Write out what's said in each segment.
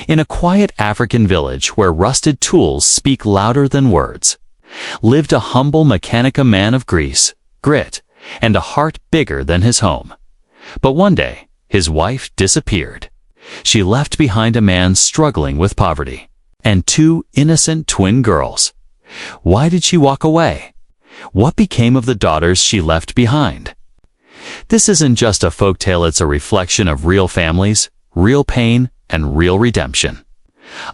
In a quiet African village where rusted tools speak louder than words, lived a humble mechanica man of grease, grit, and a heart bigger than his home. But one day, his wife disappeared. She left behind a man struggling with poverty, and two innocent twin girls. Why did she walk away? What became of the daughters she left behind? This isn't just a folktale, it's a reflection of real families, real pain, and real redemption.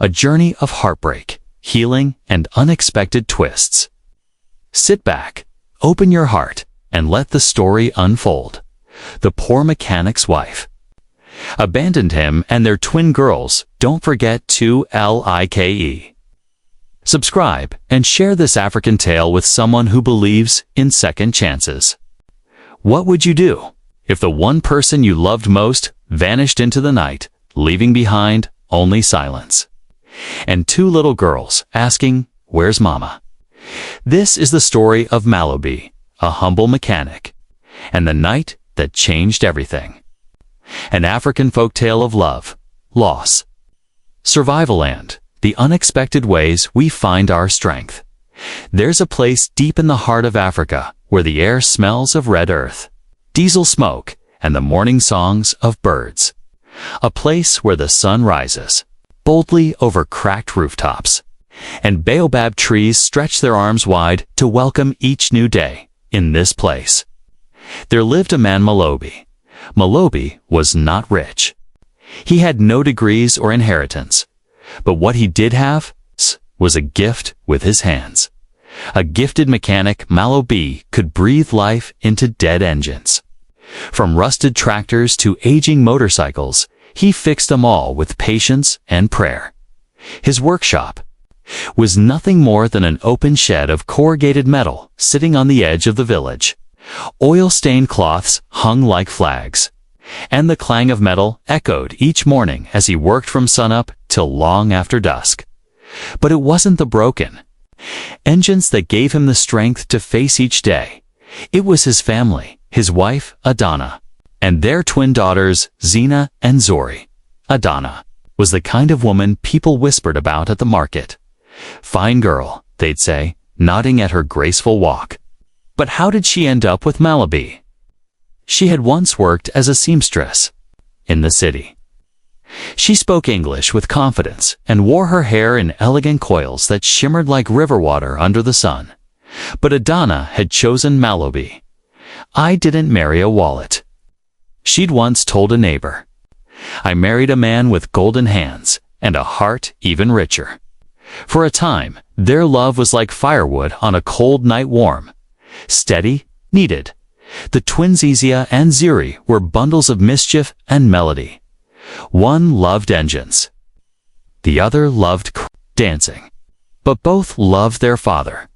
A journey of heartbreak, healing, and unexpected twists. Sit back, open your heart, and let the story unfold. The poor mechanic's wife abandoned him and their twin girls. Don't forget to like, subscribe, and share this African tale with someone who believes in second chances. What would you do if the one person you loved most vanished into the night, leaving behind only silence? And two little girls asking, "Where's Mama?" This is the story of Malobi, a humble mechanic, and the night that changed everything. An African folktale of love, loss, survival, and the unexpected ways we find our strength. There's a place deep in the heart of Africa where the air smells of red earth, diesel smoke, and the morning songs of birds. A place where the sun rises boldly over cracked rooftops, and baobab trees stretch their arms wide to welcome each new day. In this place, there lived a man, Malobi. Malobi was not rich. He had no degrees or inheritance, but what he did have was a gift with his hands. A gifted mechanic, Malobi could breathe life into dead engines. From rusted tractors to aging motorcycles, he fixed them all with patience and prayer. His workshop was nothing more than an open shed of corrugated metal sitting on the edge of the village. Oil-stained cloths hung like flags, and the clang of metal echoed each morning as he worked from sunup till long after dusk. But it wasn't the broken engines that gave him the strength to face each day. It was his family, his wife, Adana, and their twin daughters, Zina and Zori. Adana was the kind of woman people whispered about at the market. "Fine girl," they'd say, nodding at her graceful walk. But how did she end up with Malobi? She had once worked as a seamstress in the city. She spoke English with confidence and wore her hair in elegant coils that shimmered like river water under the sun. But Adana had chosen Malobi. "I didn't marry a wallet," she'd once told a neighbor. "I married a man with golden hands and a heart even richer." For a time, their love was like firewood on a cold night, warm, steady, needed. The twins Izia and Ziri were bundles of mischief and melody. One loved engines. The other loved dancing. But both loved their father.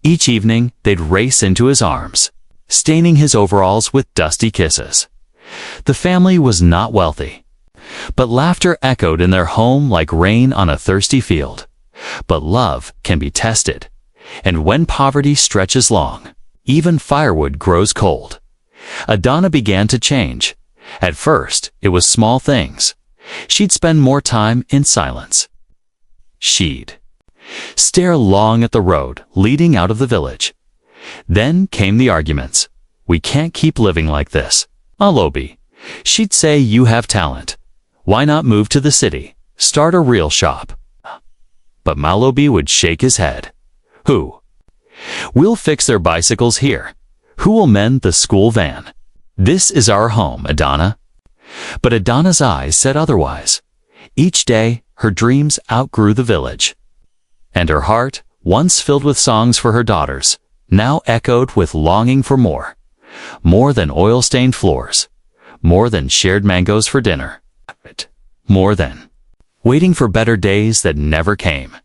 Each evening, they'd race into his arms, staining his overalls with dusty kisses. The family was not wealthy, but laughter echoed in their home like rain on a thirsty field. But love can be tested, and when poverty stretches long, even firewood grows cold. Adana began to change. At first, it was small things. She'd spend more time in silence. She'd stare long at the road leading out of the village. Then came the arguments. "We can't keep living like this, Malobi," she'd say. "You have talent. Why not move to the city, start a real shop?" But Malobi would shake his head. "Who? We'll fix their bicycles here. Who will mend the school van? This is our home, Adana." But Adana's eyes said otherwise. Each day, her dreams outgrew the village. And her heart, once filled with songs for her daughters, now echoed with longing for more. More than oil-stained floors. More than shared mangoes for dinner. More than waiting for better days that never came.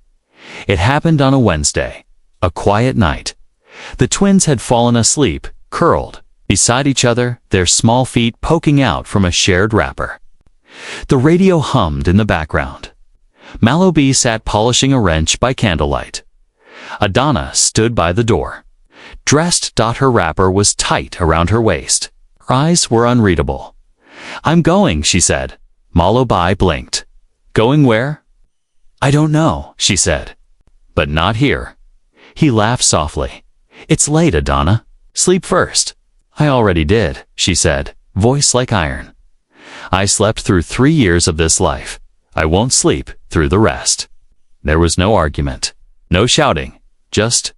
It happened on a Wednesday, a quiet night. The twins had fallen asleep, curled beside each other, their small feet poking out from a shared wrapper. The radio hummed in the background. Malobi sat polishing a wrench by candlelight. Adana stood by the door. Dressed, her wrapper was tight around her waist. Her eyes were unreadable. "I'm going," she said. Malobi blinked. Going where? I don't know, she said. But not here. He laughed softly. It's late, Adana. Sleep first. I already did, she said, voice like iron. I slept through 3 years of this life. I won't sleep through the rest. There was no argument, no shouting, just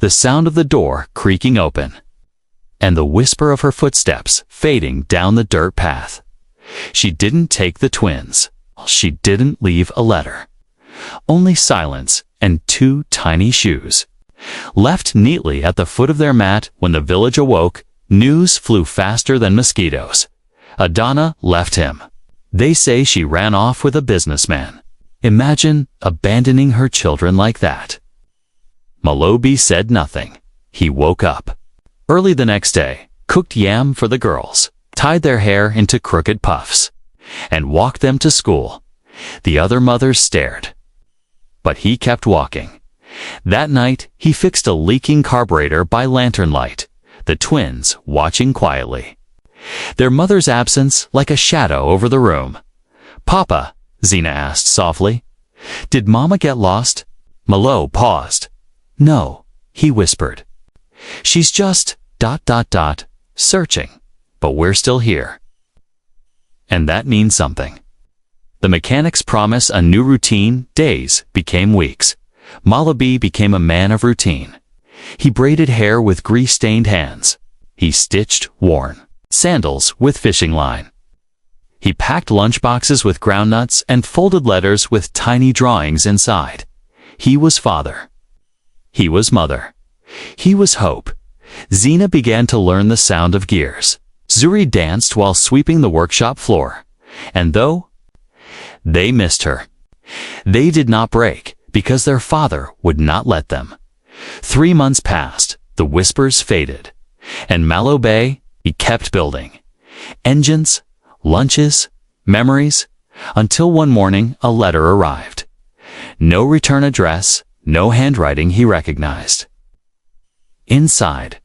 the sound of the door creaking open, and the whisper of her footsteps fading down the dirt path. She didn't take the twins. She didn't leave a letter. Only silence and 2 tiny shoes. Left neatly at the foot of their mat when the village awoke, news flew faster than mosquitoes. Adana left him. They say she ran off with a businessman. Imagine abandoning her children like that. Malobi said nothing. He woke up. Early the next day, cooked yam for the girls, tied their hair into crooked puffs, and walked them to school. The other mothers stared. But he kept walking. That night, he fixed a leaking carburetor by lantern light, the twins watching quietly. Their mother's absence like a shadow over the room. Papa, Zina asked softly, did Mama get lost? Malo paused. No, he whispered. She's just ... searching, but we're still here. And that means something. The mechanics promise a new routine. Days became weeks. Malabi became a man of routine. He braided hair with grease-stained hands. He stitched worn sandals with fishing line. He packed lunchboxes with groundnuts and folded letters with tiny drawings inside. He was father. He was mother. He was hope. Zina began to learn the sound of gears. Zuri danced while sweeping the workshop floor. And though they missed her, they did not break because their father would not let them. 3 months passed, the whispers faded, and Malo Bay, he kept building. Engines, lunches, memories, until one morning a letter arrived. No return address, no handwriting he recognized. Inside,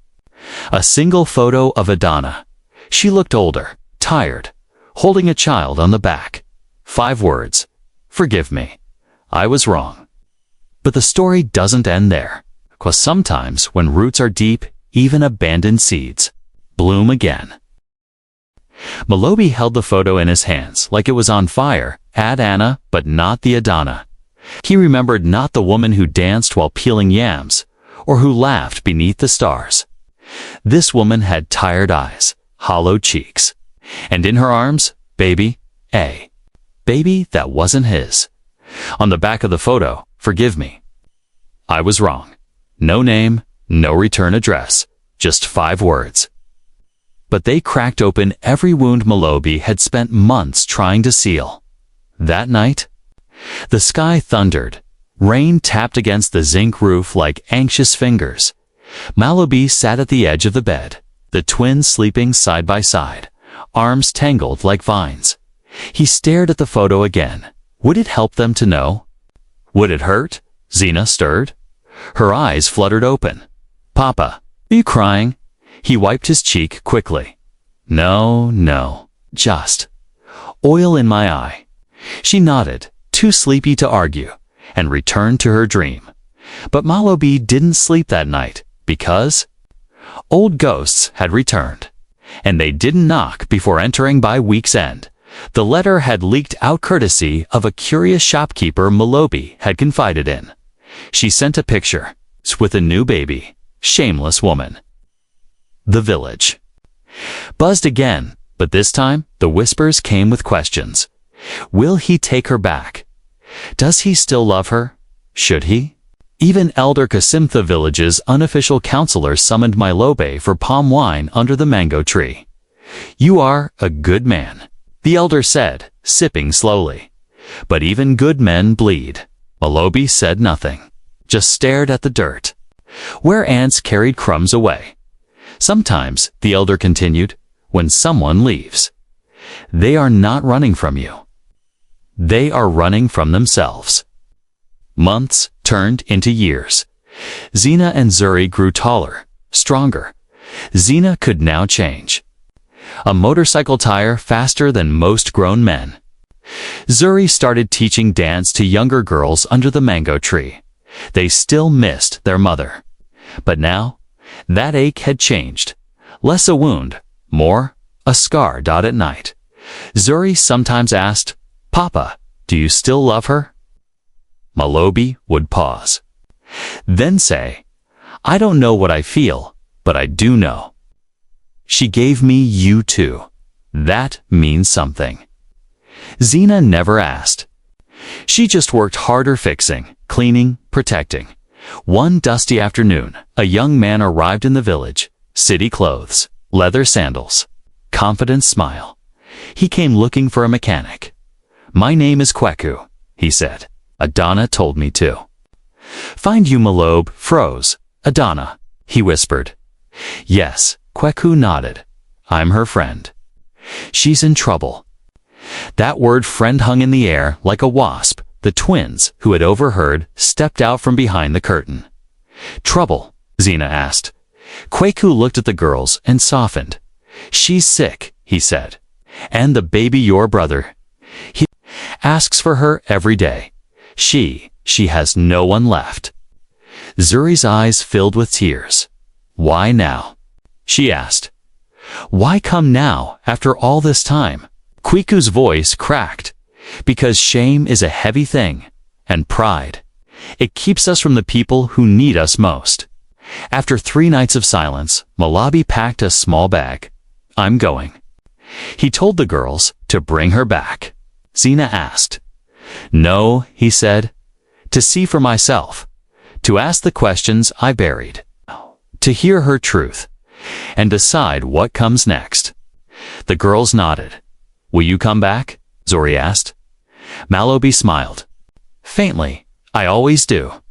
a single photo of Adana. She looked older, tired, holding a child on the back. 5 words, forgive me, I was wrong. But the story doesn't end there, 'cause sometimes when roots are deep, even abandoned seeds bloom again. Malobi held the photo in his hands like it was on fire, Anna, but not the Adana. He remembered not the woman who danced while peeling yams, or who laughed beneath the stars. This woman had tired eyes, hollow cheeks, and in her arms, baby, a baby that wasn't his. On the back of the photo, forgive me. I was wrong. No name, no return address, just 5 words. But they cracked open every wound Malobi had spent months trying to seal. That night, the sky thundered. Rain tapped against the zinc roof like anxious fingers. Malobi sat at the edge of the bed, the twins sleeping side by side, arms tangled like vines. He stared at the photo again. Would it help them to know? Would it hurt? Zina stirred. Her eyes fluttered open. Papa, are you crying? He wiped his cheek quickly. No, just oil in my eye. She nodded, too sleepy to argue, and returned to her dream. But Malobi didn't sleep that night because old ghosts had returned, and they didn't knock before entering by week's end. The letter had leaked out courtesy of a curious shopkeeper Malobi had confided in. She sent a picture with a new baby, shameless woman. The village buzzed again, but this time the whispers came with questions. Will he take her back? Does he still love her? Should he? Even Elder Kasimtha village's unofficial counselor summoned Malobe for palm wine under the mango tree. You are a good man, the elder said, sipping slowly. But even good men bleed. Malobe said nothing, just stared at the dirt, where ants carried crumbs away. Sometimes, the elder continued, when someone leaves, they are not running from you. They are running from themselves. Months turned into years. Zina and Zuri grew taller, stronger. Zina could now change. A motorcycle tire faster than most grown men. Zuri started teaching dance to younger girls under the mango tree. They still missed their mother. But now, that ache had changed. Less a wound, more a scar. At night, Zuri sometimes asked, "Papa, do you still love her?" Malobi would pause. Then say, "I don't know what I feel, but I do know. She gave me you too. That means something." Zina never asked. She just worked harder fixing, cleaning, protecting. One dusty afternoon, a young man arrived in the village. City clothes, leather sandals, confident smile. He came looking for a mechanic. "My name is Kweku," he said. "Adana told me to." "Find you Malobe froze. Adana," he whispered. "Yes," Kweku nodded. "I'm her friend." "She's in trouble." That word friend hung in the air like a wasp. The twins, who had overheard, stepped out from behind the curtain. "Trouble?" Zina asked. Kweku looked at the girls and softened. "She's sick," he said. "And the baby your brother. He asks for her every day. She has no one left." Zuri's eyes filled with tears. "Why now?" she asked. "Why come now, after all this time?" Kweku's voice cracked. "Because shame is a heavy thing, and pride. It keeps us from the people who need us most." After 3 nights of silence, Malabi packed a small bag. "I'm going." He told the girls to bring her back. Zina asked. "No," he said. "To see for myself. To ask the questions I buried. To hear her truth. And decide what comes next." The girls nodded. "Will you come back?" Zuri asked. Malobi smiled. "Faintly, I always do."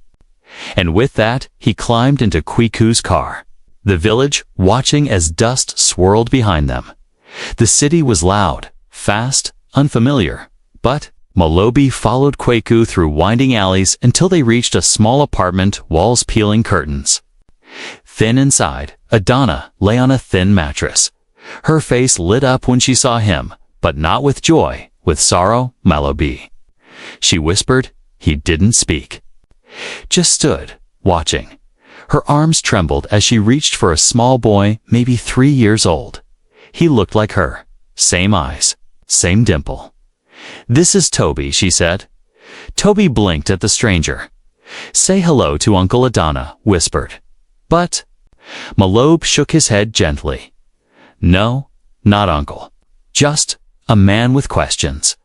And with that, he climbed into Kweku's car. The village, watching as dust swirled behind them. The city was loud, fast, unfamiliar. But Malobi followed Kweku through winding alleys until they reached a small apartment, walls peeling curtains. Thin inside, Adana lay on a thin mattress. Her face lit up when she saw him, but not with joy, with sorrow. "Malobi," she whispered. He didn't speak. Just stood, watching. Her arms trembled as she reached for a small boy, maybe 3 years old. He looked like her. Same eyes, same dimple. "This is Toby," she said. Toby blinked at the stranger. "Say hello to Uncle Adana," whispered. "But..." Malobe shook his head gently. "No, not uncle. Just a man with questions."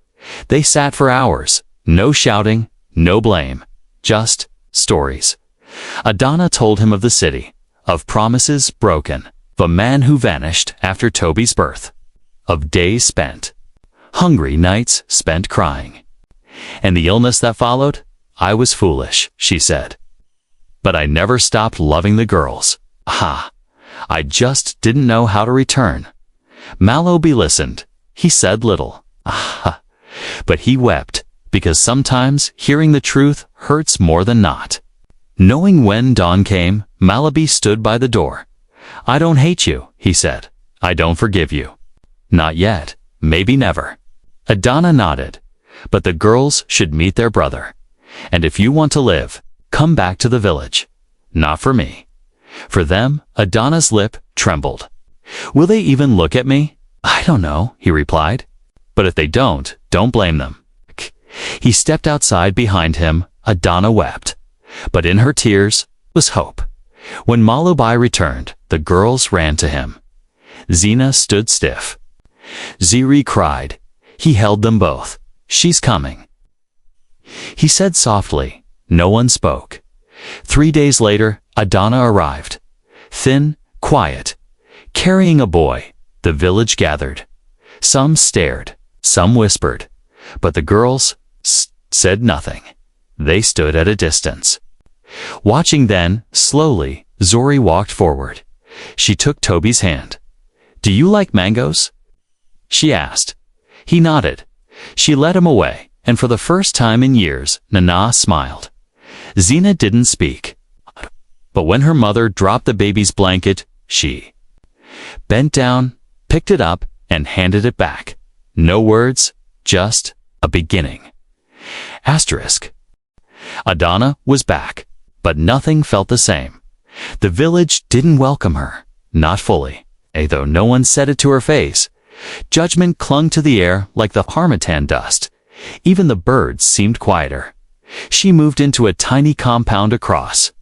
They sat for hours. No shouting, no blame. Just stories. Adana told him of the city, of promises broken, of a man who vanished after Toby's birth, of days spent, hungry nights spent crying. "And the illness that followed? I was foolish," she said. "But I never stopped loving the girls. I just didn't know how to return." Malobi listened. He said little. But he wept, because sometimes hearing the truth hurts more than not. Knowing when dawn came, Malobi stood by the door. "I don't hate you," he said. "I don't forgive you. Not yet, maybe never." Adana nodded. "But the girls should meet their brother. And if you want to live, come back to the village. Not for me." For them, Adana's lip trembled. "Will they even look at me?" "I don't know," he replied. "But if they don't blame them." He stepped outside behind him. Adana wept. But in her tears was hope. When Malobi returned, the girls ran to him. Zina stood stiff. Ziri cried. He held them both. "She's coming." He said softly. No one spoke. 3 days later, Adana arrived. Thin, quiet, carrying a boy. The village gathered. Some stared, some whispered. But the girls said nothing. They stood at a distance. Watching then, slowly, Zori walked forward. She took Toby's hand. "Do you like mangoes?" she asked. He nodded. She led him away, and for the first time in years, Nana smiled. Zina didn't speak. But when her mother dropped the baby's blanket, she bent down, picked it up, and handed it back. No words, just a beginning. Asterisk. Adana was back, but nothing felt the same. The village didn't welcome her, not fully, though no one said it to her face. Judgment clung to the air like the harmattan dust. Even the birds seemed quieter. She moved into a tiny compound across.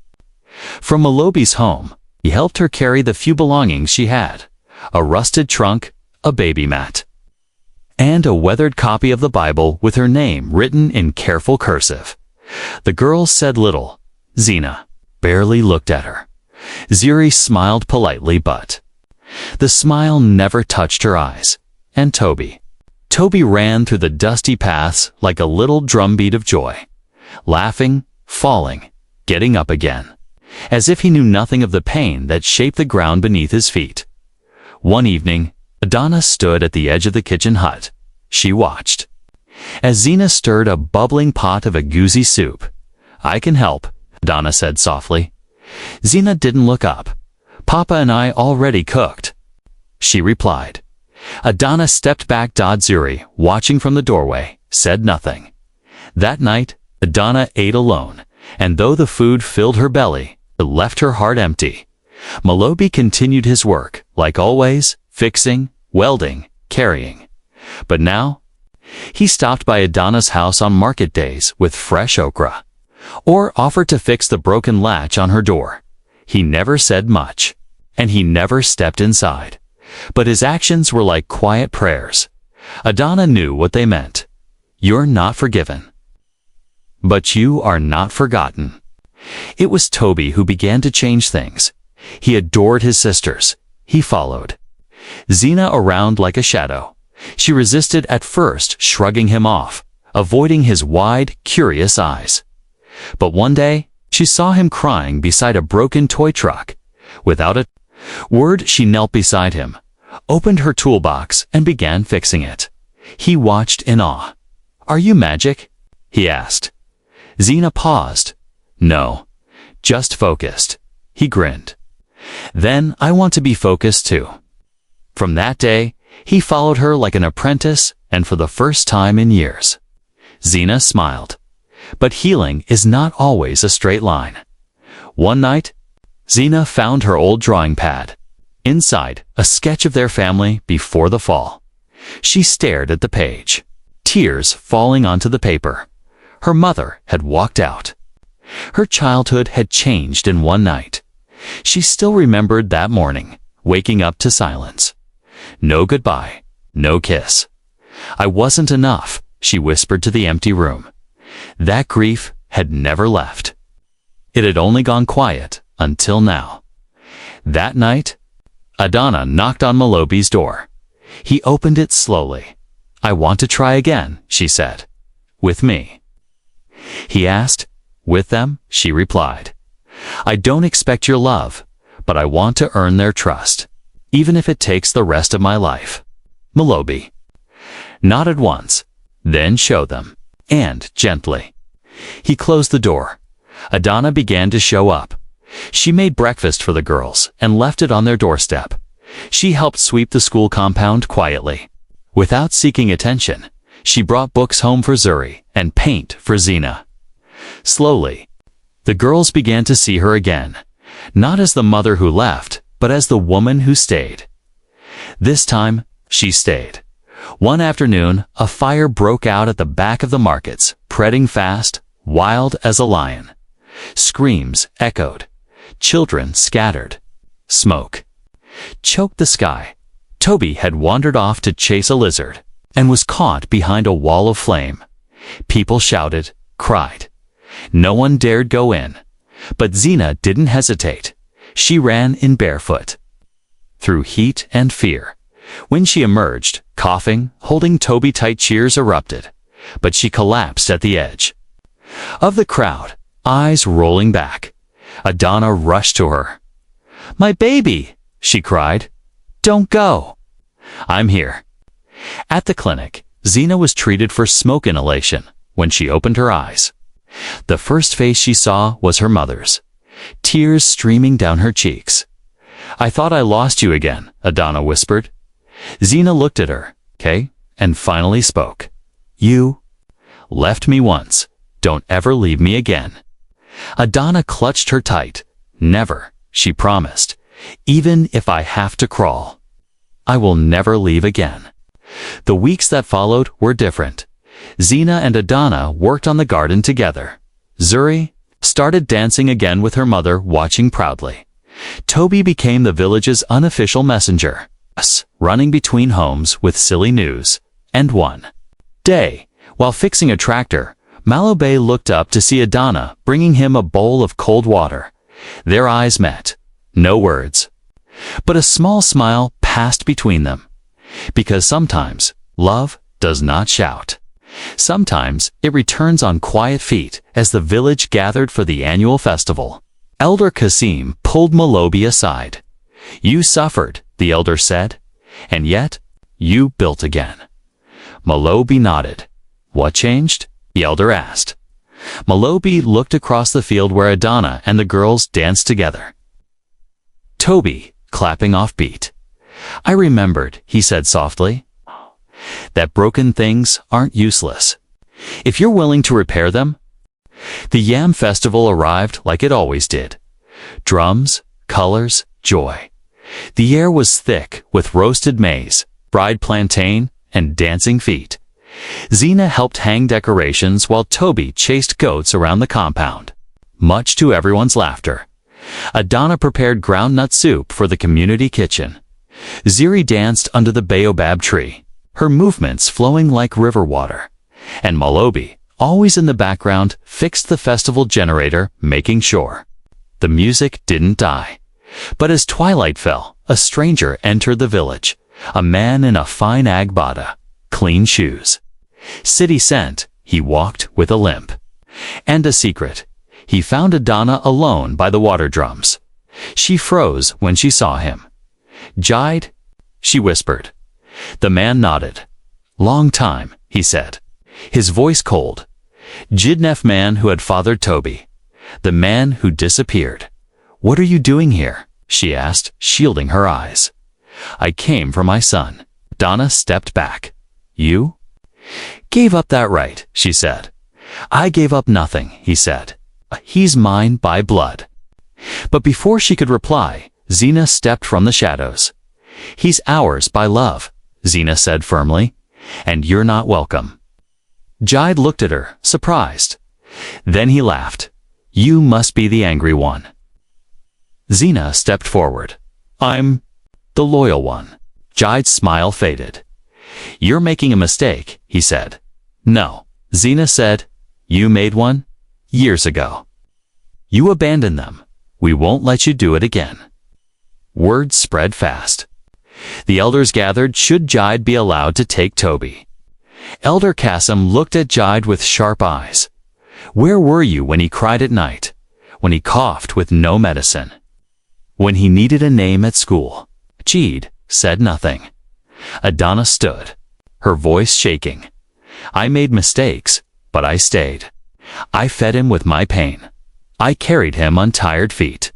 From Malobi's home, he helped her carry the few belongings she had: a rusted trunk, a baby mat, and a weathered copy of the Bible with her name written in careful cursive. The girl said little. Zina barely looked at her. Ziri smiled politely, but the smile never touched her eyes. And Toby ran through the dusty paths like a little drumbeat of joy, laughing, falling, getting up again, as if he knew nothing of the pain that shaped the ground beneath his feet. One evening, Adana stood at the edge of the kitchen hut. She watched as Zina stirred a bubbling pot of a goozy soup. "I can help," Adana said softly. Zina didn't look up. "Papa and I already cooked," she replied. Adana stepped back. Zuri, watching from the doorway, said nothing. That night, Adana ate alone, and though the food filled her belly, it left her heart empty. Malobi continued his work, like always, fixing, welding, carrying. But now, he stopped by Adana's house on market days with fresh okra, or offered to fix the broken latch on her door. He never said much, and he never stepped inside. But his actions were like quiet prayers. Adana knew what they meant. You're not forgiven, but you are not forgotten. It was Toby who began to change things. He adored his sisters. He followed Zina around like a shadow. She resisted at first, shrugging him off, avoiding his wide, curious eyes. But one day, she saw him crying beside a broken toy truck. Without a word, she knelt beside him, opened her toolbox, and began fixing it. He watched in awe. "Are you magic?" he asked. Zina paused. "No, just focused." He grinned. "Then I want to be focused too." From that day, he followed her like an apprentice, and for the first time in years. Zina smiled. But healing is not always a straight line. One night, Zina found her old drawing pad. Inside, a sketch of their family before the fall. She stared at the page, tears falling onto the paper. Her mother had walked out. Her childhood had changed in one night. She still remembered that morning, waking up to silence. No goodbye, no kiss. "I wasn't enough," she whispered to the empty room. That grief had never left. It had only gone quiet until now. That night, Adana knocked on Malobi's door. He opened it slowly. "I want to try again," she said. "With me?" He asked. "With them," she replied. "I don't expect your love, but I want to earn their trust, even if it takes the rest of my life." Malobi nodded once, then showed them, and gently. He closed the door. Adana began to show up. She made breakfast for the girls and left it on their doorstep. She helped sweep the school compound quietly. Without seeking attention, she brought books home for Zuri and paint for Zina. Slowly, the girls began to see her again, not as the mother who left, but as the woman who stayed. This time, she stayed. One afternoon, a fire broke out at the back of the markets, spreading fast, wild as a lion. Screams echoed. Children scattered. Smoke choked the sky. Toby had wandered off to chase a lizard and was caught behind a wall of flame. People shouted, cried. No one dared go in. But Zina didn't hesitate. She ran in barefoot, through heat and fear. When she emerged, coughing, holding Toby tight, cheers erupted, but she collapsed at the edge of the crowd, eyes rolling back. Adana rushed to her. "My baby!" she cried. "Don't go. I'm here." At the clinic, Zina was treated for smoke inhalation. When she opened her eyes, the first face she saw was her mother's, tears streaming down her cheeks. "I thought I lost you again," Adana whispered. Zina looked at her, and finally spoke. Left me once. Don't ever leave me again. Adana clutched her tight. Never, she promised. Even if I have to crawl. I will never leave again. The weeks that followed were different. Zina and Adana worked on the garden together. Zuri started dancing again with her mother watching proudly. Toby became the village's unofficial messenger, running between homes with silly news. And one day, while fixing a tractor, Malobey looked up to see Adana bringing him a bowl of cold water. Their eyes met. No words. But a small smile passed between them. Because sometimes love does not shout. Sometimes it returns on quiet feet as the village gathered for the annual festival. Elder Kasim pulled Malobey aside. You suffered, the elder said, and yet you built again. Malobey nodded. What changed? The elder asked. Malobey looked across the field where Adana and the girls danced together. Toby, clapping off beat. I remembered, he said softly, that broken things aren't useless. If you're willing to repair them. The Yam Festival arrived like it always did. Drums, colors, joy. The air was thick with roasted maize, fried plantain, and dancing feet. Zina helped hang decorations while Toby chased goats around the compound. Much to everyone's laughter. Adana prepared groundnut soup for the community kitchen. Ziri danced under the baobab tree, her movements flowing like river water. And Malobey, always in the background, fixed the festival generator, making sure the music didn't die. But as twilight fell, a stranger entered the village, a man in a fine agbada, clean shoes. City scent, he walked with a limp. And a secret, he found Adana alone by the water drums. She froze when she saw him. Jide? She whispered. The man nodded. Long time, he said, his voice cold. Jidnef man who had fathered Toby. The man who disappeared. What are you doing here? She asked, shielding her eyes. I came for my son. Donna stepped back. You? Gave up that right, she said. I gave up nothing, he said. He's mine by blood. But before she could reply, Zina stepped from the shadows. He's ours by love, Zina said firmly, and you're not welcome. Jide looked at her, surprised. Then he laughed. You must be the angry one. Zina stepped forward. I'm the loyal one. Jide's smile faded. You're making a mistake, he said. No, Zina said. You made one? Years ago. You abandoned them. We won't let you do it again. Word spread fast. The elders gathered should Jide be allowed to take Toby. Elder Kasim looked at Jide with sharp eyes. Where were you when he cried at night? When he coughed with no medicine? When he needed a name at school? Jide said nothing. Adana stood, her voice shaking. I made mistakes, but I stayed. I fed him with my pain. I carried him on tired feet.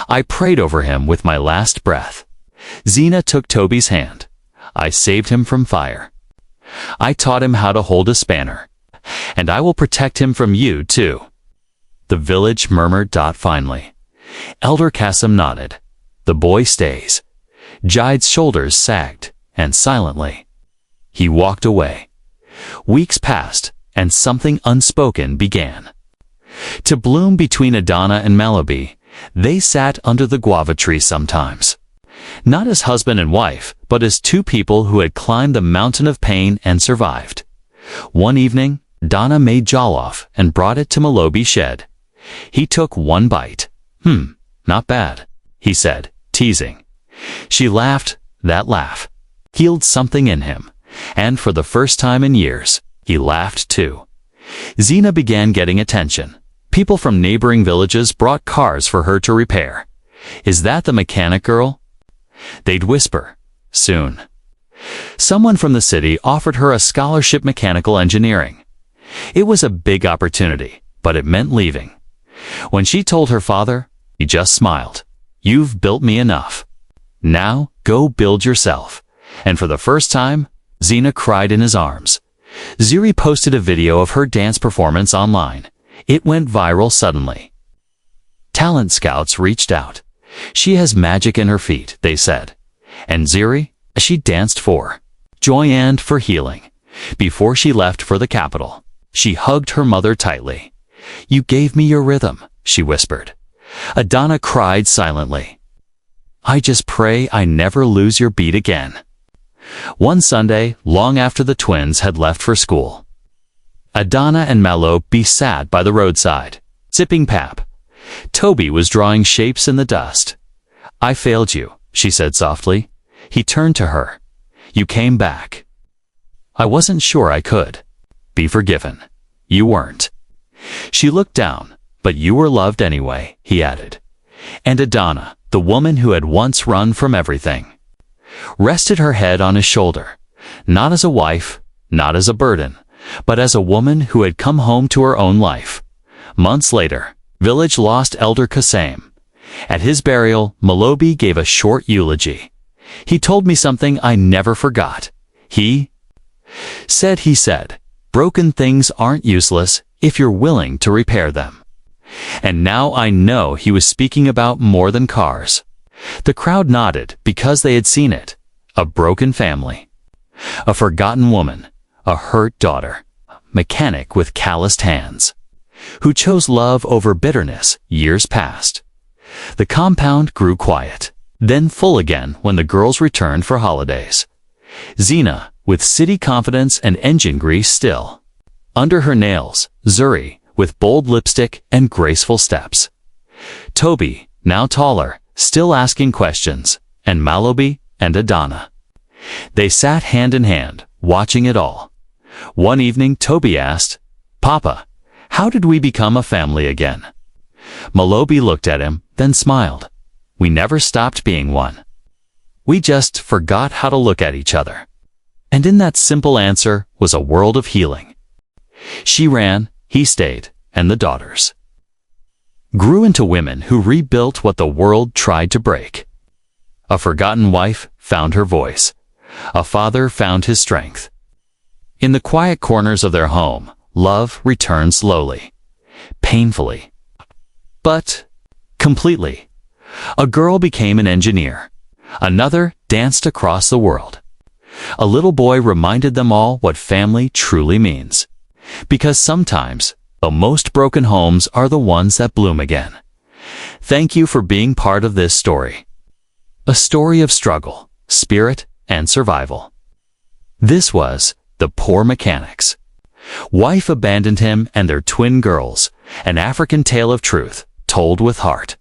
I prayed over him with my last breath. Zina took Toby's hand. I saved him from fire. I taught him how to hold a spanner. And I will protect him from you, too. The village murmured finally. Elder Kasim nodded. The boy stays. Jide's shoulders sagged, and silently he walked away. Weeks passed, and something unspoken began to bloom between Adana and Malobey. They sat under the guava tree sometimes. Not as husband and wife, but as two people who had climbed the mountain of pain and survived. One evening, Donna made jollof and brought it to Malobey's shed. He took one bite. Not bad, he said, teasing. She laughed. That laugh healed something in him, and for the first time in years, he laughed too. Zina began getting attention. People from neighboring villages brought cars for her to repair. Is that the mechanic girl? They'd whisper. Soon. Someone from the city offered her a scholarship mechanical engineering. It was a big opportunity, but it meant leaving. When she told her father, he just smiled. You've built me enough. Now, go build yourself. And for the first time, Zina cried in his arms. Ziri posted a video of her dance performance online. It went viral suddenly. Talent scouts reached out. She has magic in her feet, they said. And Ziri, she danced for joy and for healing. Before she left for the capital, she hugged her mother tightly. "You gave me your rhythm," she whispered. Adana cried silently. "I just pray I never lose your beat again." One Sunday, long after the twins had left for school, Adana and Malobi sat by the roadside, sipping pap. Toby was drawing shapes in the dust. "I failed you," she said softly. He turned to her. "You came back." "I wasn't sure I could." "Be forgiven." "You weren't." She looked down. "But you were loved anyway," he added. And Adana, the woman who had once run from everything, rested her head on his shoulder, not as a wife, not as a burden, but as a woman who had come home to her own life. Months later, village lost Elder Kasem. At his burial, Malobi gave a short eulogy. "He told me something I never forgot. He said, broken things aren't useless if you're willing to repair them." And now I know he was speaking about more than cars. The crowd nodded because they had seen it. A broken family, a forgotten woman, a hurt daughter, a mechanic with calloused hands, who chose love over bitterness. Years passed. The compound grew quiet, then full again when the girls returned for holidays. Zina, with city confidence and engine grease still under her nails. Zuri, with bold lipstick and graceful steps. Toby, now taller, still asking questions, and Malobi and Adana. They sat hand in hand, watching it all. One evening Toby asked, "Papa, how did we become a family again?" Malobi looked at him, then smiled. "We never stopped being one. We just forgot how to look at each other." And in that simple answer was a world of healing. She ran, he stayed, and the daughters grew into women who rebuilt what the world tried to break. A forgotten wife found her voice. A father found his strength. In the quiet corners of their home, love returned slowly, painfully, but completely. A girl became an engineer. Another danced across the world. A little boy reminded them all what family truly means. Because sometimes, the most broken homes are the ones that bloom again. Thank you for being part of this story. A story of struggle, spirit, and survival. This was The Poor Mechanics. Wife abandoned him and their twin girls, an African tale of truth, told with heart.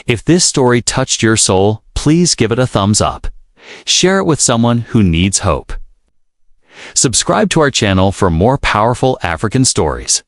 If this story touched your soul, please give it a thumbs up. Share it with someone who needs hope. Subscribe to our channel for more powerful African stories.